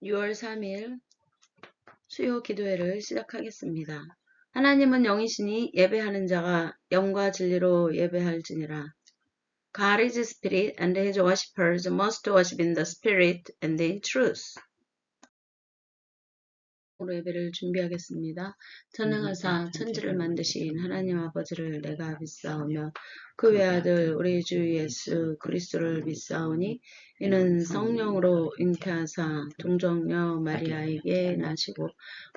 6월 3일 수요 기도회를 시작하겠습니다. 하나님은 영이시니 예배하는 자가 영과 진리로 예배할지니라. God is spirit and his worshippers must worship in the spirit and in truth. 예배를 준비하겠습니다. 전능하사 천지를 만드신 하나님 아버지를 내가 믿사오며 그 외아들 우리 주 예수 그리스도를 믿사오니 이는 성령으로 잉태하사 동정녀 마리아에게 나시고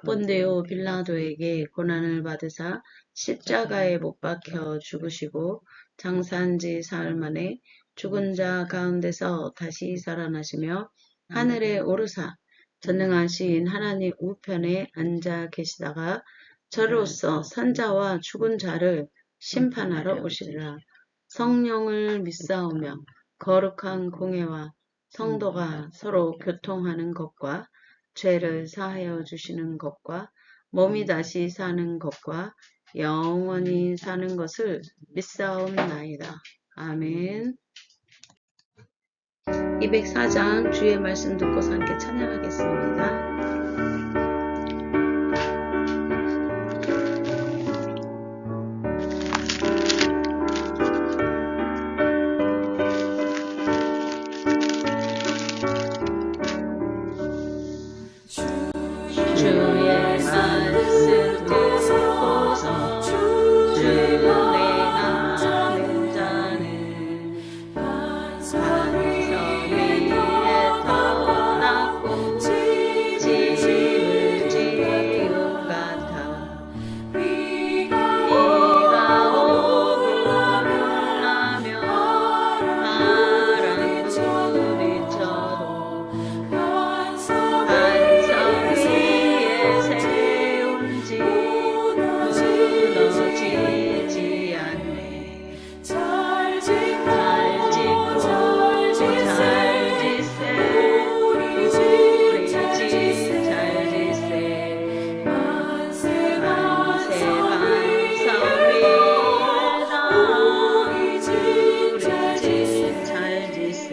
본데오 빌라도에게 고난을 받으사 십자가에 못 박혀 죽으시고 장사한 지 사흘 만에 죽은 자 가운데서 다시 살아나시며 하늘에 오르사 전능하신 하나님 우편에 앉아 계시다가 저로서 산자와 죽은 자를 심판하러 오시리라. 성령을 믿사오며 거룩한 공회와 성도가 서로 교통하는 것과 죄를 사하여 주시는 것과 몸이 다시 사는 것과 영원히 사는 것을 믿사옵나이다. 아멘. 204장 주의 말씀 듣고서 함께 찬양하겠습니다. 주의 말씀 듣고서 순례하는 자는 반석 위에 떠났고 집을 지은 같아 비가 오고 나며 바람도 비쳐도 반석 위에 세운 집 무너지지 않네. 잘 짓고 잘 짓세 우리 집 잘 짓세 만세 반석 위에다 우리 집 잘 짓세.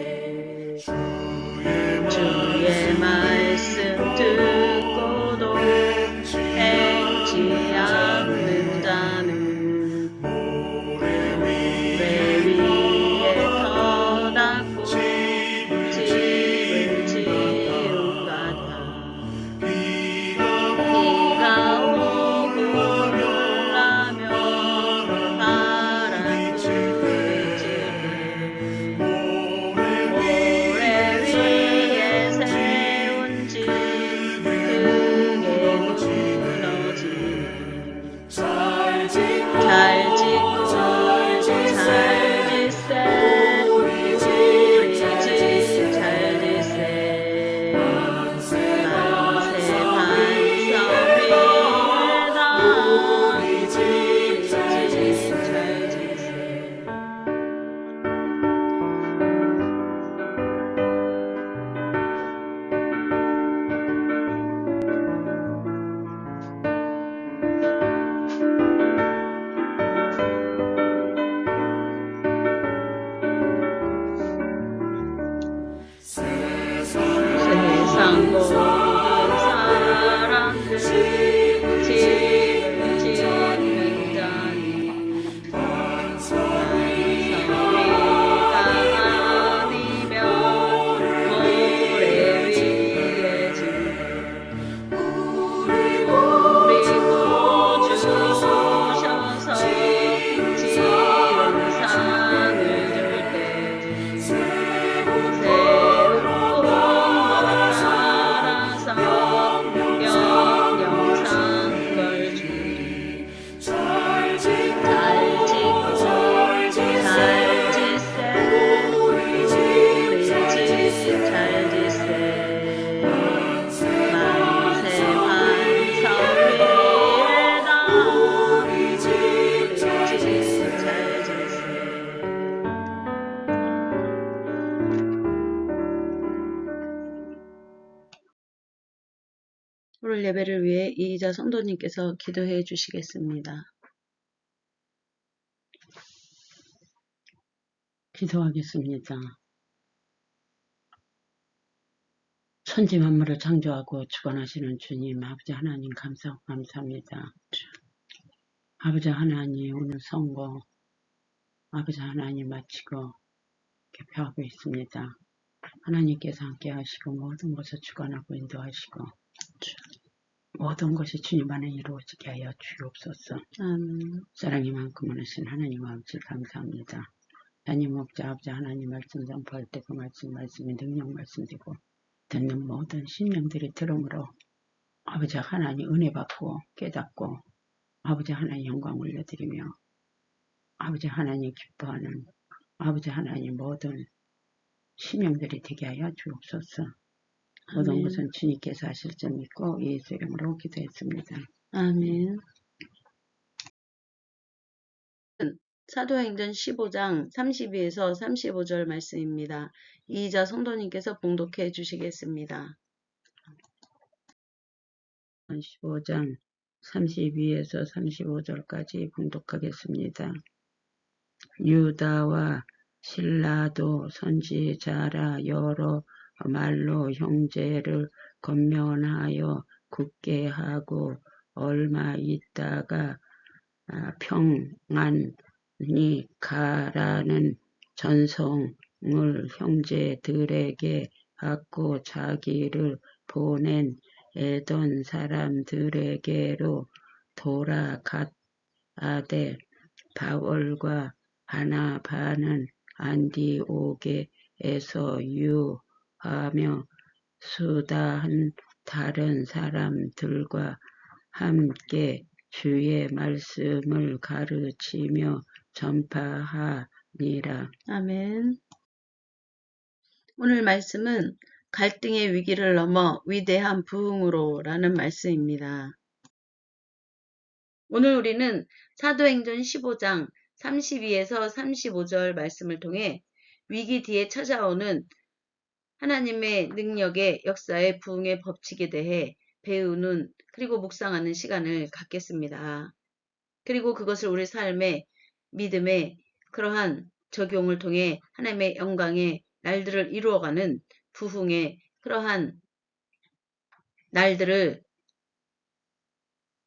주의 말씀 듣고도 행치 않는 자는 모래 위에 터닫고 집을 지은 같아 비가 오고 나며 바람도 비칠 때 모래 위에 세운 집 크게 무너지네. 잘 짓고 잘 짓세 우리 집 잘 짓세 만세 반석 위에다 우리 집 잘 짓세. 세상 모든 사람들 집을 짓는 자니 반석 위가 아니면 모래 위에 짓네. 우리 구 주셔서 지은 상을 줄때 새롭고 영영상 걸 주리. 잘 짓세 우리 집 잘 짓세 만세 반석 위에다 우리 집 잘 짓세. 오늘 예배를 위해 이희자 성도님께서 기도해 주시겠습니다. 기도하겠습니다. 천지 만물을 창조하고 주관하시는 주님, 아버지 하나님 감사합니다. 아버지 하나님 오늘 선거 아버지 하나님 마치고 개표하고 있습니다. 하나님께서 함께 하시고 모든 것을 주관하고 인도하시고 모든 것이 주님 안에 이루어지게 하여 주옵소서. 사랑이 많고 많으신 하나님 아버지 감사합니다. 하나님 목자 아버지 하나님 말씀 선포할 때 그 말씀이 능력 말씀되고 듣는 모든 심령들이 들음으로 아버지 하나님 은혜 받고 깨닫고 아버지 하나님 영광 올려드리며 아버지 하나님 기뻐하는 아버지 하나님 모든 심령들이 되게 하여 주옵소서. 모든 것은 주님께서 하실 줄 믿고 예수 이름으로 기도했습니다. 아멘. 사도행전 15장 32에서 35절 말씀입니다. 이의자 성도님께서 봉독해 주시겠습니다. 15장 32에서 35절까지 봉독하겠습니다. 유다와 실라도 선지자라 여러 말로 형제를 권면하여 굳게 하고 얼마 있다가 평안히 가라는 전송을 형제들에게 받고 자기를 보낸 에돈 사람들에게로 돌아가되 바울과 바나바는 안디옥에서 유하며 수다한 다른 사람들과 함께 주의 말씀을 가르치며 전파하니라. 아멘. 오늘 말씀은 갈등의 위기를 넘어 위대한 부흥으로 라는 말씀입니다. 오늘 우리는 사도행전 15장 32에서 35절 말씀을 통해 위기 뒤에 찾아오는 하나님의 능력의 역사의 부흥의 법칙에 대해 배우는 그리고 묵상하는 시간을 갖겠습니다. 그리고 그것을 우리 삶의 믿음의 그러한 적용을 통해 하나님의 영광의 날들을 이루어가는 부흥의 그러한 날들을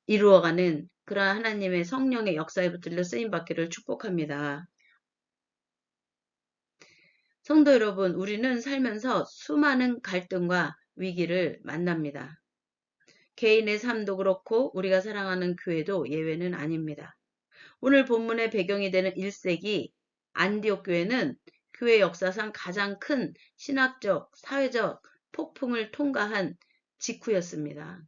이루어가는 그러한 하나님의 성령의 역사에 붙들려 쓰임받기를 축복합니다. 성도 여러분, 우리는 살면서 수많은 갈등과 위기를 만납니다. 개인의 삶도 그렇고 우리가 사랑하는 교회도 예외는 아닙니다. 오늘 본문의 배경이 되는 1세기 안디옥 교회는 교회 역사상 가장 큰 신학적, 사회적 폭풍을 통과한 직후였습니다.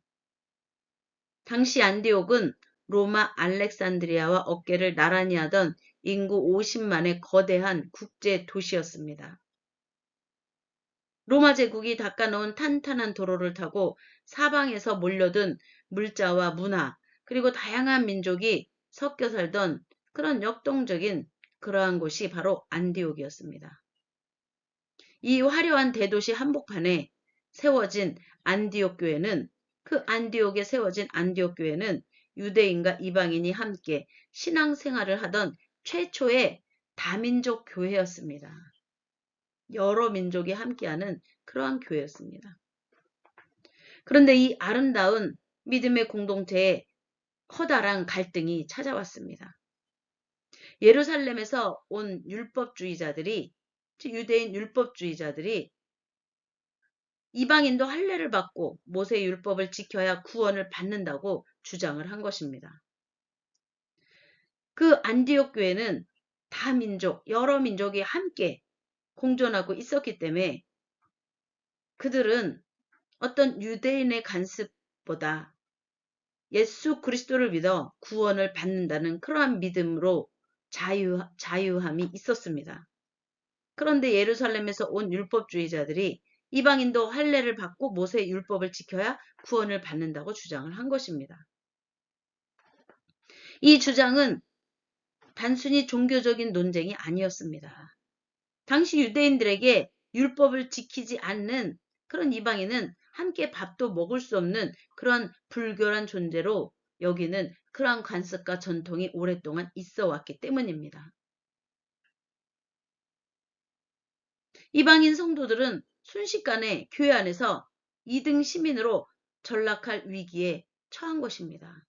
당시 안디옥은 로마 알렉산드리아와 어깨를 나란히 하던 인구 50만의 거대한 국제 도시였습니다. 로마 제국이 닦아놓은 탄탄한 도로를 타고 사방에서 몰려든 물자와 문화 그리고 다양한 민족이 섞여 살던 그런 역동적인 그러한 곳이 바로 안디옥이었습니다. 이 화려한 대도시 한복판에 세워진 안디옥 교회는 그 안디옥에 세워진 안디옥 교회는 유대인과 이방인이 함께 신앙생활을 하던 최초의 다민족 교회였습니다. 여러 민족이 함께하는 그러한 교회였습니다. 그런데 이 아름다운 믿음의 공동체에 커다란 갈등이 찾아왔습니다. 예루살렘에서 온 율법주의자들이, 유대인 율법주의자들이 이방인도 할례를 받고 모세의 율법을 지켜야 구원을 받는다고 주장을 한 것입니다. 그 안디옥 교회는 다민족, 여러 민족이 함께 공존하고 있었기 때문에 그들은 어떤 유대인의 간섭보다 예수 그리스도를 믿어 구원을 받는다는 그러한 믿음으로 자유함이 있었습니다. 그런데 예루살렘에서 온 율법주의자들이 이방인도 할례를 받고 모세의 율법을 지켜야 구원을 받는다고 주장을 한 것입니다. 이 주장은 단순히 종교적인 논쟁이 아니었습니다. 당시 유대인들에게 율법을 지키지 않는 그런 이방인은 함께 밥도 먹을 수 없는 그런 불결한 존재로 여기는 그러한 관습과 전통이 오랫동안 있어 왔기 때문입니다. 이방인 성도들은 순식간에 교회 안에서 2등 시민으로 전락할 위기에 처한 것입니다.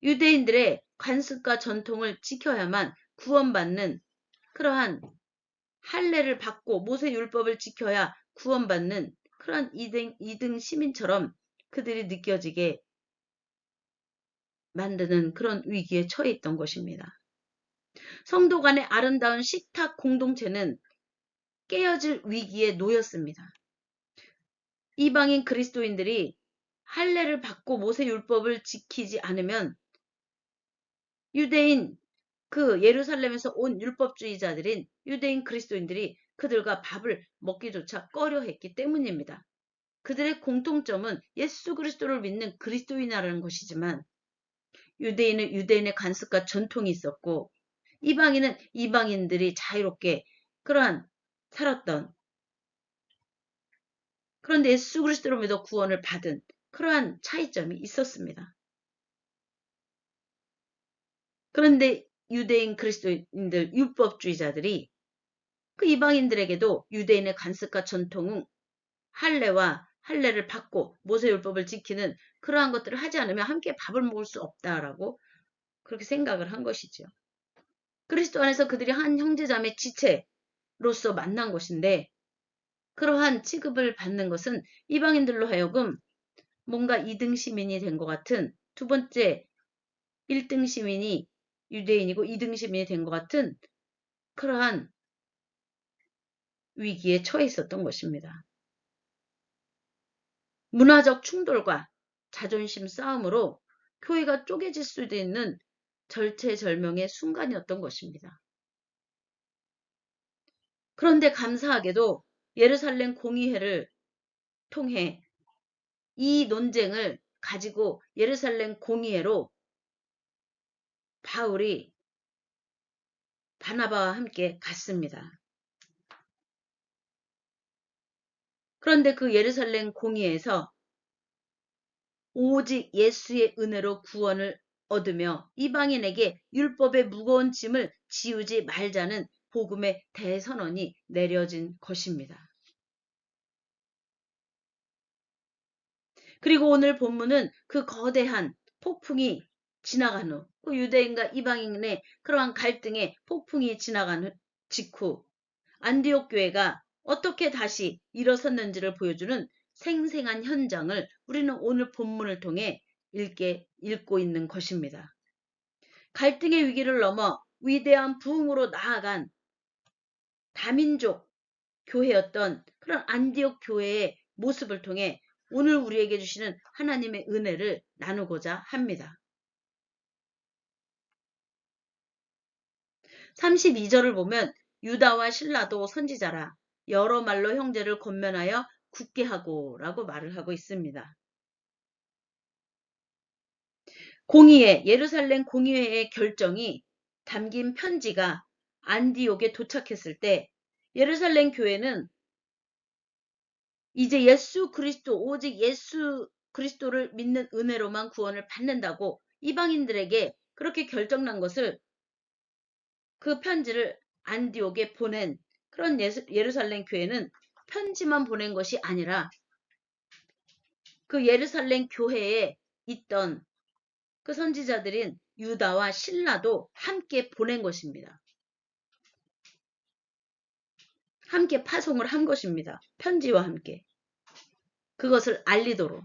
유대인들의 관습과 전통을 지켜야만 구원받는 그러한 할례를 받고 모세 율법을 지켜야 구원받는 그러한 2등 시민처럼 그들이 느껴지게 만드는 그런 위기에 처해 있던 것입니다. 성도 간의 아름다운 식탁 공동체는 깨어질 위기에 놓였습니다. 이방인 그리스도인들이 할례를 받고 모세 율법을 지키지 않으면 유대인 그 예루살렘에서 온 율법주의자들인 유대인 그리스도인들이 그들과 밥을 먹기조차 꺼려했기 때문입니다. 그들의 공통점은 예수 그리스도를 믿는 그리스도인이라는 것이지만 유대인은 유대인의 관습과 전통이 있었고 이방인은 이방인들이 자유롭게 그러한 살았던 그런데 예수 그리스도로 믿어 구원을 받은 그러한 차이점이 있었습니다. 그런데 유대인 그리스도인들 율법주의자들이 그 이방인들에게도 유대인의 관습과 전통은 할례를 받고 모세율법을 지키는 그러한 것들을 하지 않으면 함께 밥을 먹을 수 없다라고 그렇게 생각을 한 것이죠. 그리스도 안에서 그들이 한 형제자매 지체로서 만난 것인데 그러한 취급을 받는 것은 이방인들로 하여금 뭔가 2등 시민이 된 것 같은 두 번째 1등 시민이 유대인이고 2등 시민이 된 것 같은 그러한 위기에 처해 있었던 것입니다. 문화적 충돌과 자존심 싸움으로 교회가 쪼개질 수도 있는 절체절명의 순간이었던 것입니다. 그런데 감사하게도 예루살렘 공의회를 통해 이 논쟁을 가지고 예루살렘 공의회로 바울이 바나바와 함께 갔습니다. 그런데 그 예루살렘 공의회에서 오직 예수의 은혜로 구원을 얻으며 이방인에게 율법의 무거운 짐을 지우지 말자는 복음의 대선언이 내려진 것입니다. 그리고 오늘 본문은 그 거대한 폭풍이 지나간 후, 그 유대인과 이방인의 그러한 갈등의 폭풍이 지나간 후 직후 안디옥 교회가 어떻게 다시 일어섰는지를 보여주는 생생한 현장을 우리는 오늘 본문을 통해 읽고 있는 것입니다. 갈등의 위기를 넘어 위대한 부흥으로 나아간 다민족 교회였던 그런 안디옥 교회의 모습을 통해 오늘 우리에게 주시는 하나님의 은혜를 나누고자 합니다. 32절을 보면 유다와 실라도 선지자라 여러 말로 형제를 권면하여 굳게 하고 라고 말을 하고 있습니다. 예루살렘 공의회의 결정이 담긴 편지가 안디옥에 도착했을 때 예루살렘 교회는 이제 오직 예수 그리스도를 믿는 은혜로만 구원을 받는다고 이방인들에게 그렇게 결정난 것을 그 편지를 안디옥에 보낸 그런 예루살렘 교회는 편지만 보낸 것이 아니라 그 예루살렘 교회에 있던 그 선지자들인 유다와 실라도 함께 보낸 것입니다. 함께 파송을 한 것입니다. 편지와 함께. 그것을 알리도록.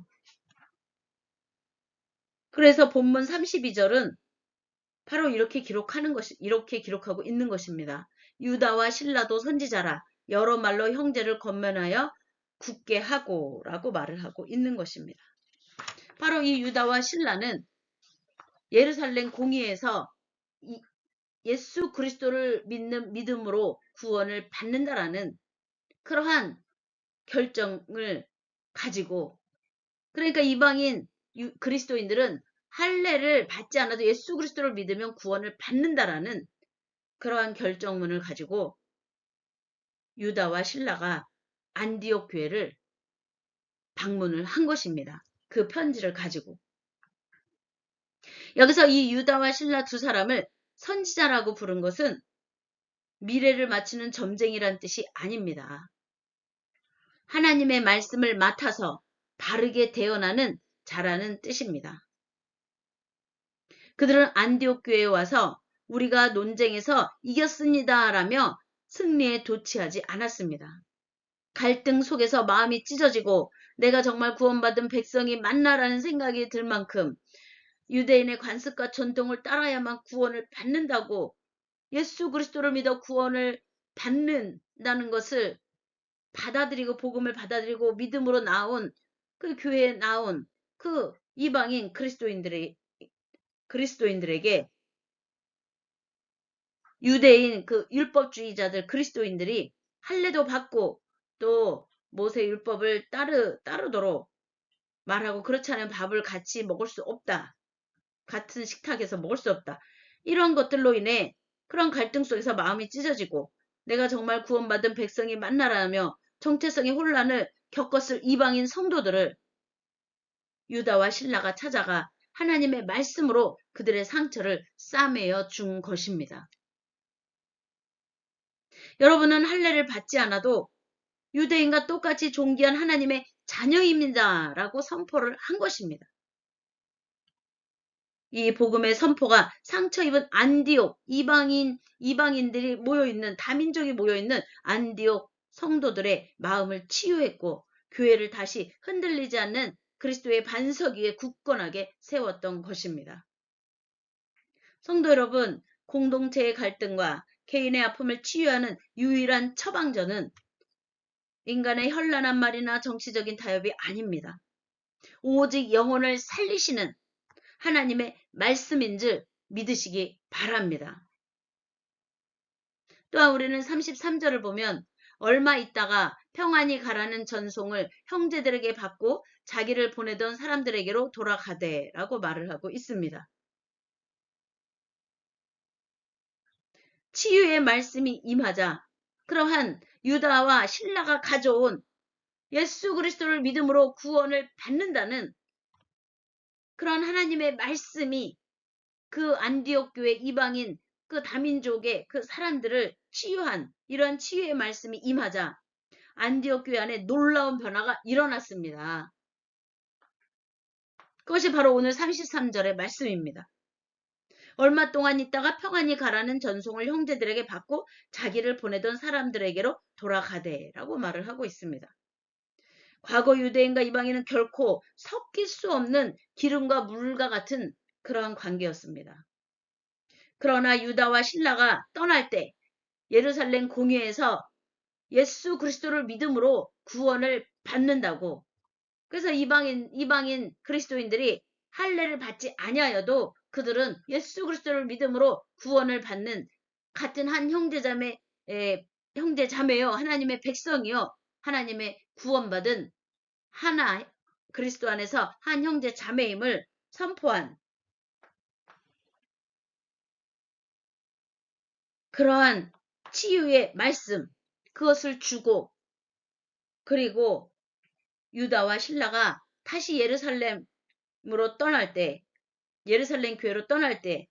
그래서 본문 32절은 바로 이렇게 기록하고 있는 것입니다. 유다와 실라도 선지자라 여러 말로 형제를 권면하여 굳게 하고 라고 말을 하고 있는 것입니다. 바로 이 유다와 실라는 예루살렘 공의에서 예수 그리스도를 믿는 믿음으로 구원을 받는다라는 그러한 결정을 가지고 그러니까 이방인 그리스도인들은 할례를 받지 않아도 예수 그리스도를 믿으면 구원을 받는다라는 그러한 결정문을 가지고 유다와 실라가 안디옥 교회를 방문을 한 것입니다. 그 편지를 가지고. 여기서 이 유다와 실라 두 사람을 선지자라고 부른 것은 미래를 맞추는 점쟁이란 뜻이 아닙니다. 하나님의 말씀을 맡아서 바르게 대언하는 자라는 뜻입니다. 그들은 안디옥 교회에 와서 우리가 논쟁에서 이겼습니다 라며 승리에 도취하지 않았습니다. 갈등 속에서 마음이 찢어지고 내가 정말 구원받은 백성이 맞나라는 생각이 들 만큼 유대인의 관습과 전통을 따라야만 구원을 받는다고 예수 그리스도를 믿어 구원을 받는다는 것을 받아들이고 복음을 받아들이고 믿음으로 나온 그 교회에 나온 그 이방인 그리스도인들에게 유대인 그 율법주의자들 그리스도인들이 할례도 받고 또 모세 율법을 따르도록 말하고 그렇지 않으면 밥을 같이 먹을 수 없다. 같은 식탁에서 먹을 수 없다. 이런 것들로 인해 그런 갈등 속에서 마음이 찢어지고 내가 정말 구원받은 백성이 만나라며 정체성의 혼란을 겪었을 이방인 성도들을 유다와 신라가 찾아가 하나님의 말씀으로 그들의 상처를 싸매어 준 것입니다. 여러분은 할례를 받지 않아도 유대인과 똑같이 존귀한 하나님의 자녀입니다. 라고 선포를 한 것입니다. 이 복음의 선포가 상처 입은 안디옥 이방인들이 모여있는 다민족이 모여있는 안디옥 성도들의 마음을 치유했고 교회를 다시 흔들리지 않는 그리스도의 반석 위에 굳건하게 세웠던 것입니다. 성도 여러분, 공동체의 갈등과 개인의 아픔을 치유하는 유일한 처방전은 인간의 현란한 말이나 정치적인 타협이 아닙니다. 오직 영혼을 살리시는 하나님의 말씀인 줄 믿으시기 바랍니다. 또한 우리는 33절을 보면 얼마 있다가 평안히 가라는 전송을 형제들에게 받고 자기를 보내던 사람들에게로 돌아가되 라고 말을 하고 있습니다. 치유의 말씀이 임하자 그러한 유다와 신라가 가져온 예수 그리스도를 믿음으로 구원을 받는다는 그런 하나님의 말씀이 그 안디옥 교회 이방인 그 다민족의 그 사람들을 치유한 이런 치유의 말씀이 임하자 안디옥 교회 안에 놀라운 변화가 일어났습니다. 그것이 바로 오늘 33절의 말씀입니다. 얼마 동안 있다가 평안히 가라는 전송을 형제들에게 받고 자기를 보내던 사람들에게로 돌아가되라고 말을 하고 있습니다. 과거 유대인과 이방인은 결코 섞일 수 없는 기름과 물과 같은 그러한 관계였습니다. 그러나 유다와 신라가 떠날 때 예루살렘 공회에서 예수 그리스도를 믿음으로 구원을 받는다고 그래서 이방인 그리스도인들이 할례를 받지 아니하여도 그들은 예수 그리스도를 믿음으로 구원을 받는 같은 한 형제자매요 하나님의 백성이요 하나님의 구원받은 하나 그리스도 안에서 한 형제자매임을 선포한 그러한 치유의 말씀 그것을 주고 그리고 유다와 신라가 다시 예루살렘 교회로 떠날 때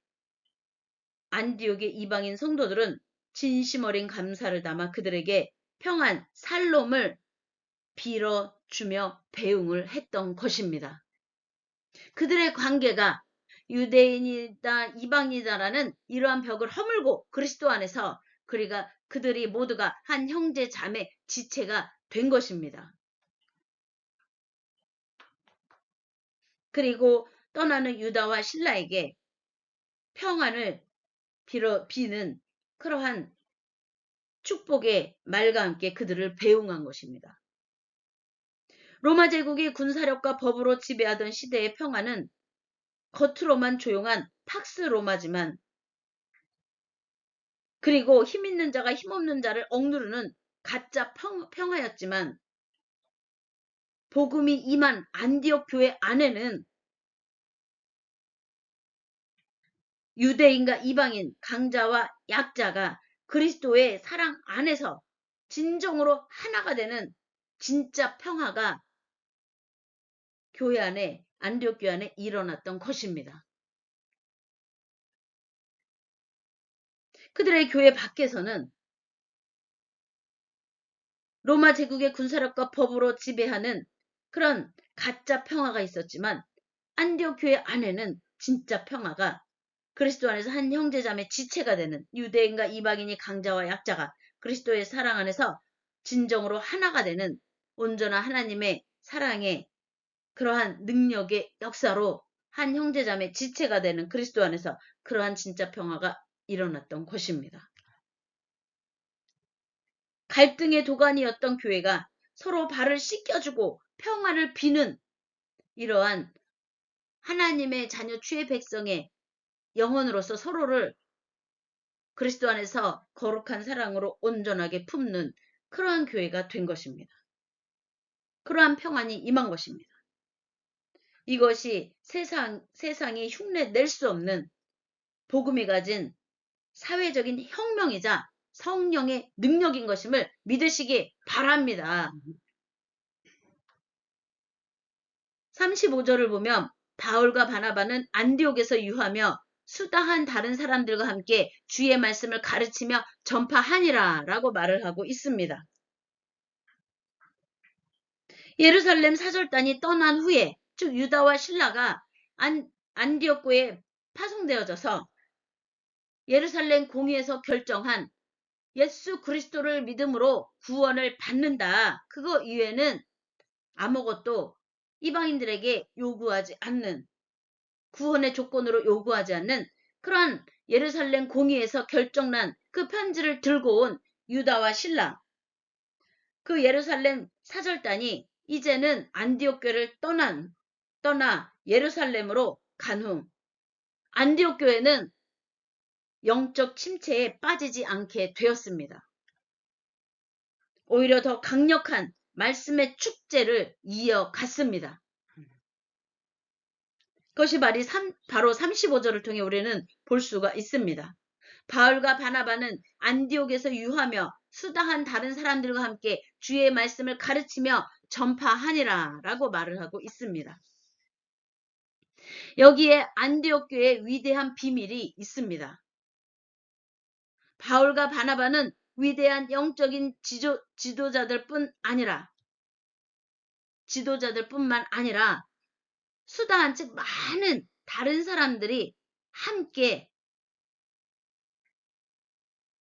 안디옥의 이방인 성도들은 진심 어린 감사를 담아 그들에게 평안, 살롬을 빌어주며 배웅을 했던 것입니다. 그들의 관계가 유대인이다 이방이다라는 이러한 벽을 허물고 그리스도 안에서 그들이 모두가 한 형제 자매 지체가 된 것입니다. 그리고 떠나는 유다와 신라에게 평안을 비는 그러한 축복의 말과 함께 그들을 배웅한 것입니다. 로마 제국이 군사력과 법으로 지배하던 시대의 평화는 겉으로만 조용한 팍스 로마지만 그리고 힘 있는 자가 힘없는 자를 억누르는 가짜 평화였지만 복음이 임한 안디옥 교회 안에는 유대인과 이방인, 강자와 약자가 그리스도의 사랑 안에서 진정으로 하나가 되는 진짜 평화가 교회 안에 안디옥 교회 안에 일어났던 것입니다. 그들의 교회 밖에서는 로마 제국의 군사력과 법으로 지배하는 그런 가짜 평화가 있었지만 안디옥 교회 안에는 진짜 평화가 그리스도 안에서 한 형제자매 지체가 되는 유대인과 이방인이 강자와 약자가 그리스도의 사랑 안에서 진정으로 하나가 되는 온전한 하나님의 사랑의 그러한 능력의 역사로 한 형제자매 지체가 되는 그리스도 안에서 그러한 진짜 평화가 일어났던 곳입니다. 갈등의 도가니였던 교회가 서로 발을 씻겨주고 평화를 비는 이러한 하나님의 자녀 주의 백성의 영혼으로서 서로를 그리스도 안에서 거룩한 사랑으로 온전하게 품는 그러한 교회가 된 것입니다. 그러한 평안이 임한 것입니다. 이것이 세상이 흉내 낼 수 없는 복음이 가진 사회적인 혁명이자 성령의 능력인 것임을 믿으시기 바랍니다. 35절을 보면 바울과 바나바는 안디옥에서 유하며 수다한 다른 사람들과 함께 주의 말씀을 가르치며 전파하니라 라고 말을 하고 있습니다. 예루살렘 사절단이 떠난 후에 즉 유다와 신라가 안디옥교에 파송되어져서 예루살렘 공의에서 결정한 예수 그리스도를 믿음으로 구원을 받는다. 그거 이외에는 아무것도 이방인들에게 요구하지 않는 구원의 조건으로 요구하지 않는 그러한 예루살렘 공의에서 결정난 그 편지를 들고 온 유다와 신라 그 예루살렘 사절단이 이제는 안디옥 교회를 떠나 예루살렘으로 간 후 안디옥 교회는 영적 침체에 빠지지 않게 되었습니다. 오히려 더 강력한 말씀의 축제를 이어갔습니다. 그것이 바로 35절을 통해 우리는 볼 수가 있습니다. 바울과 바나바는 안디옥에서 유하며 수다한 다른 사람들과 함께 주의 말씀을 가르치며 전파하니라 라고 말을 하고 있습니다. 여기에 안디옥 교회의 위대한 비밀이 있습니다. 바울과 바나바는 위대한 영적인 지도자들뿐만 아니라 수다한 즉 많은 다른 사람들이 함께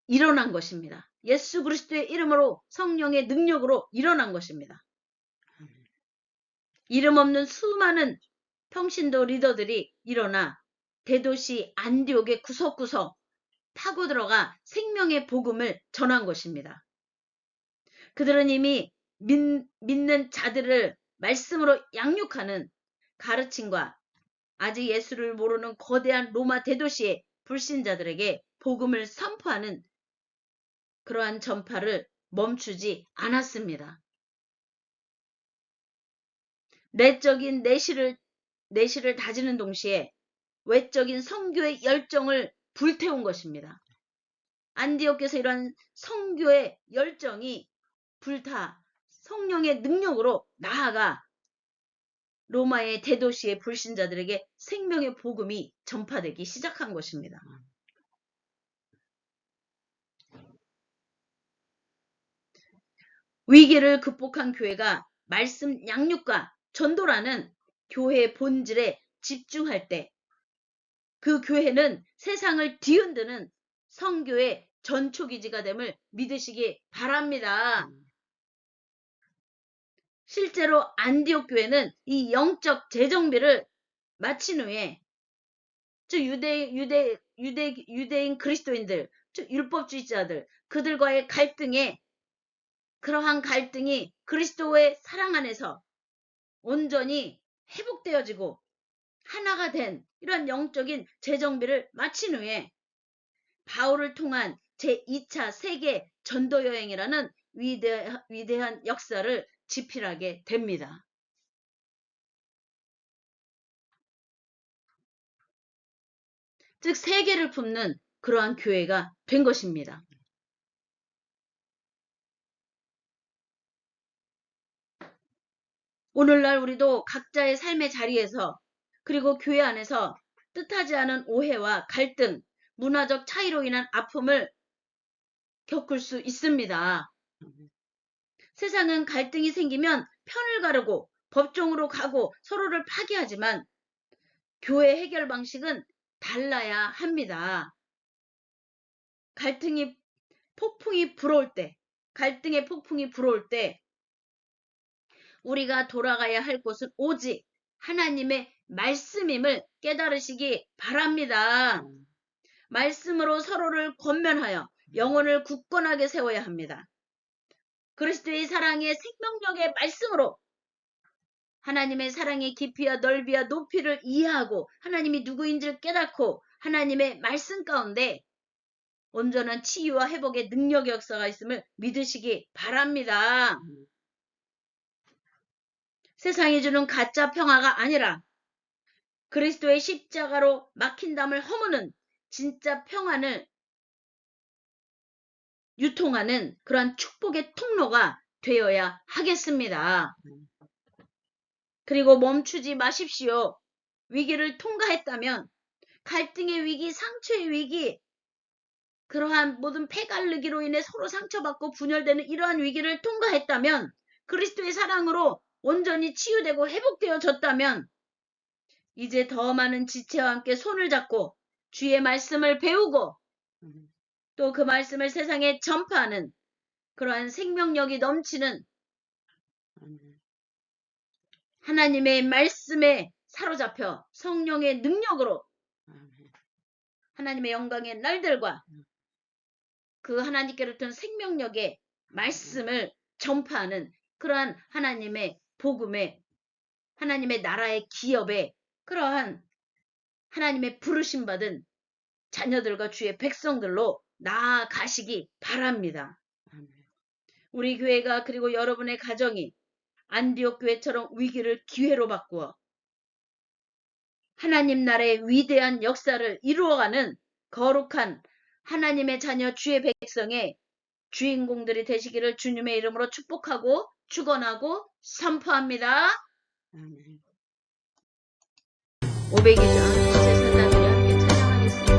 일어난 것입니다. 예수 그리스도의 이름으로 성령의 능력으로 일어난 것입니다. 이름 없는 수많은 평신도 리더들이 일어나 대도시 안디옥의 구석구석 파고 들어가 생명의 복음을 전한 것입니다. 그들은 이미 믿는 자들을 말씀으로 양육하는 가르침과 아직 예수를 모르는 거대한 로마 대도시의 불신자들에게 복음을 선포하는 그러한 전파를 멈추지 않았습니다. 내적인 내실을 다지는 동시에 외적인 선교의 열정을 불태운 것입니다. 안디옥에서 이러한 선교의 열정이 불타 성령의 능력으로 나아가 로마의 대도시의 불신자들에게 생명의 복음이 전파되기 시작한 것입니다. 위기를 극복한 교회가 말씀 양육과 전도라는 교회의 본질에 집중할 때 그 교회는 세상을 뒤흔드는 선교의 전초기지가 됨을 믿으시기 바랍니다. 실제로 안디옥 교회는 이 영적 재정비를 마친 후에 즉 유대인 그리스도인들, 즉 율법주의자들 그들과의 그러한 갈등이 그리스도의 사랑 안에서 온전히 회복되어지고 하나가 된 이런 영적인 재정비를 마친 후에 바울을 통한 제2차 세계 전도 여행이라는 위대한 역사를 지필하게 됩니다. 즉 세계를 품는 그러한 교회가 된 것입니다. 오늘날 우리도 각자의 삶의 자리에서 그리고 교회 안에서 뜻하지 않은 오해와 갈등, 문화적 차이로 인한 아픔을 겪을 수 있습니다. 세상은 갈등이 생기면 편을 가르고 법정으로 가고 서로를 파괴하지만 교회 해결 방식은 달라야 합니다. 갈등의 폭풍이 불어올 때 우리가 돌아가야 할 곳은 오직 하나님의 말씀임을 깨달으시기 바랍니다. 말씀으로 서로를 권면하여 영혼을 굳건하게 세워야 합니다. 그리스도의 사랑의 생명력의 말씀으로 하나님의 사랑의 깊이와 넓이와 높이를 이해하고 하나님이 누구인지를 깨닫고 하나님의 말씀 가운데 온전한 치유와 회복의 능력의 역사가 있음을 믿으시기 바랍니다. 세상이 주는 가짜 평화가 아니라 그리스도의 십자가로 막힌 담을 허무는 진짜 평안을 유통하는 그러한 축복의 통로가 되어야 하겠습니다. 그리고 멈추지 마십시오. 위기를 통과했다면 갈등의 위기, 상처의 위기, 그러한 모든 패갈르기로 인해 서로 상처받고 분열되는 이러한 위기를 통과했다면 그리스도의 사랑으로 온전히 치유되고 회복되어졌다면 이제 더 많은 지체와 함께 손을 잡고 주의 말씀을 배우고 또 그 말씀을 세상에 전파하는 그러한 생명력이 넘치는 하나님의 말씀에 사로잡혀 성령의 능력으로 하나님의 영광의 날들과 그 하나님께로부터 생명력의 말씀을 전파하는 그러한 하나님의 복음의 하나님의 나라의 기업에 그러한 하나님의 부르심 받은 자녀들과 주의 백성들로 나아가시기 바랍니다. 우리 교회가 그리고 여러분의 가정이 안디옥 교회처럼 위기를 기회로 바꾸어 하나님 나라의 위대한 역사를 이루어가는 거룩한 하나님의 자녀 주의 백성의 주인공들이 되시기를 주님의 이름으로 축복하고 축원하고 선포합니다. 500이죠. 제사장들이 함께 찬양하겠습니다.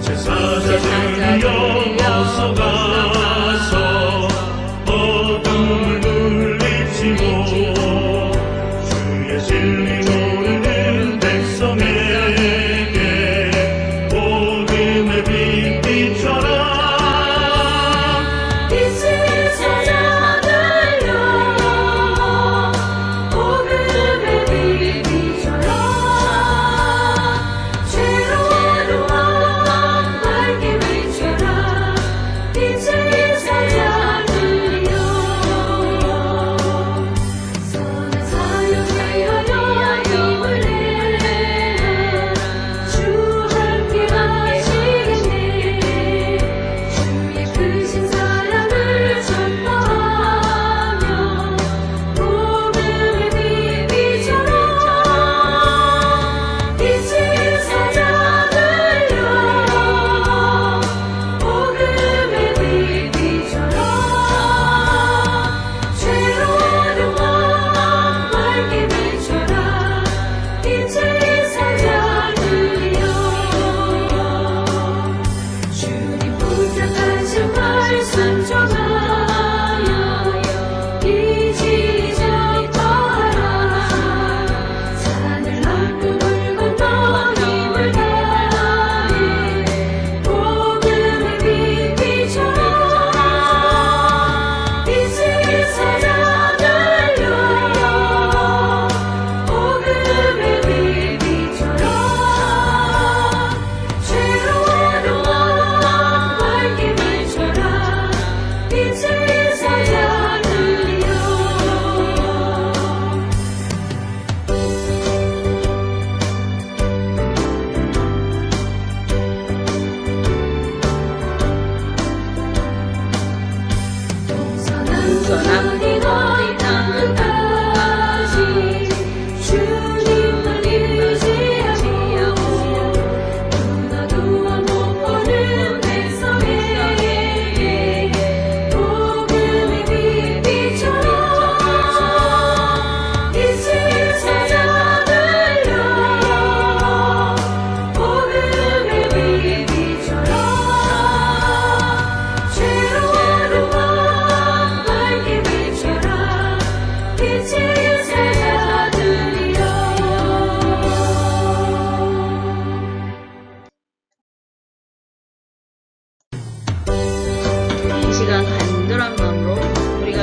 제사장들이여 어서 가서 어둠을 물리치고 주의 진리 모르는 백성에게 복음의 빛 비춰라. 빛을 찾아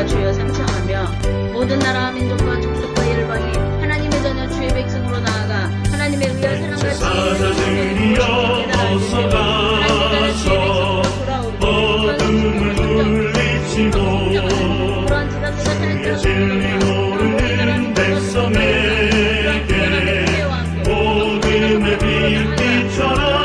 주여 삼창하며 모든 나라와 민족과 족속과 열방이 하나님의 자녀 주의 백성으로 나아가 하나님의 의와 사랑과 사자들이여 어서 가서 어둠을 물리치고 주의 진리 모르는 백성에게 복음의 빛 비춰라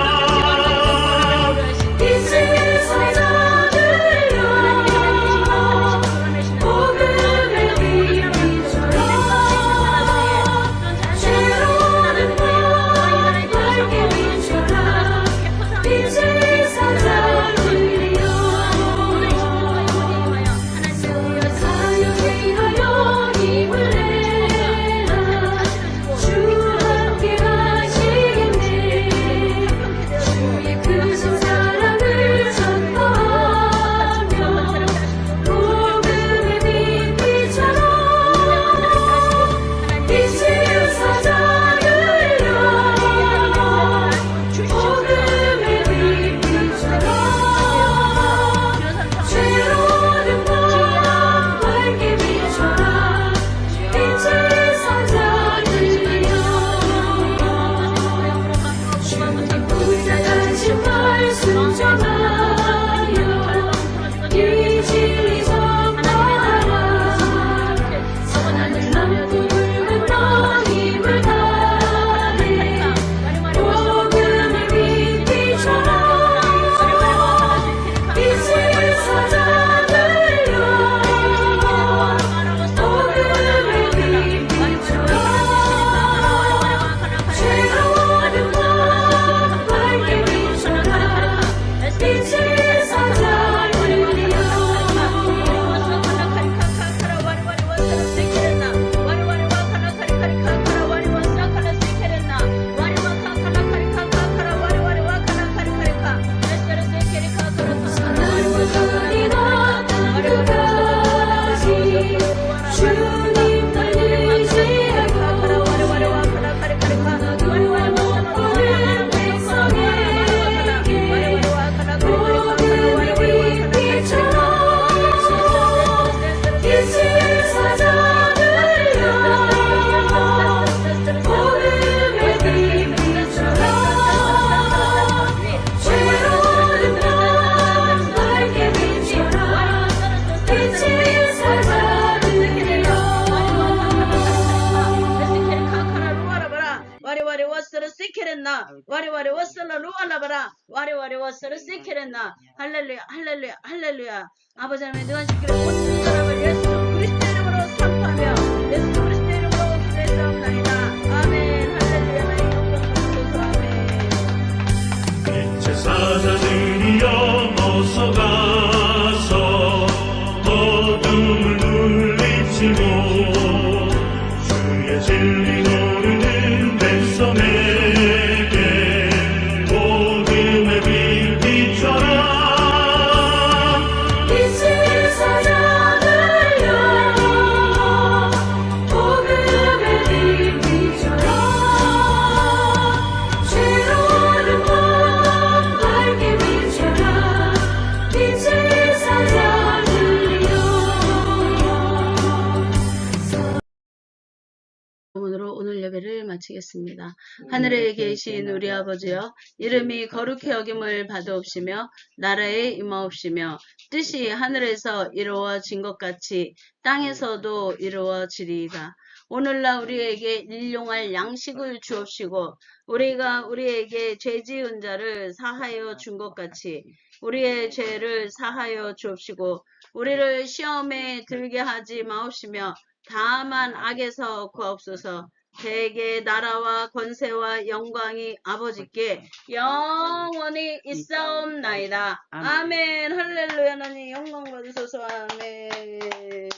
와리와리 워슬러 루알라바라 와리와리 워슬러 시케렌나 할렐루야 할렐루야 할렐루야. 아버지 하나님 누원시키는 모든 사람을 예수 그리스도 이름으로 선포하며 예수 그리스도 이름으로 기도했사옵나이다. 아멘. 할렐루야. 나의 영광 받으소서. 아멘. 이제 사자들이여 어서 가서 어둠을 물리치고 주의 진리 모르는 백성에게 복음의 빛 비춰라 빛을 사자들여 복음의 빛 비춰라 죄로운 밤 밝게 비춰라 빛을 사자들여. 오늘로 오늘 예배를 마치겠습니다. 하늘에 계신 우리 아버지여, 이름이 거룩히 여김을 받으옵시며 나라에 임하옵시며 뜻이 하늘에서 이루어진 것 같이 땅에서도 이루어지리이다. 오늘날 우리에게 일용할 양식을 주옵시고 우리가 우리에게 죄 지은 자를 사하여 준 것 같이 우리의 죄를 사하여 주옵시고 우리를 시험에 들게 하지 마옵시며 다만 악에서 구하옵소서. 대개 나라와 권세와 영광이 아버지께 영원히 있사옵나이다. 아멘. 할렐루야. 하나님 영광 받으소서. 아멘.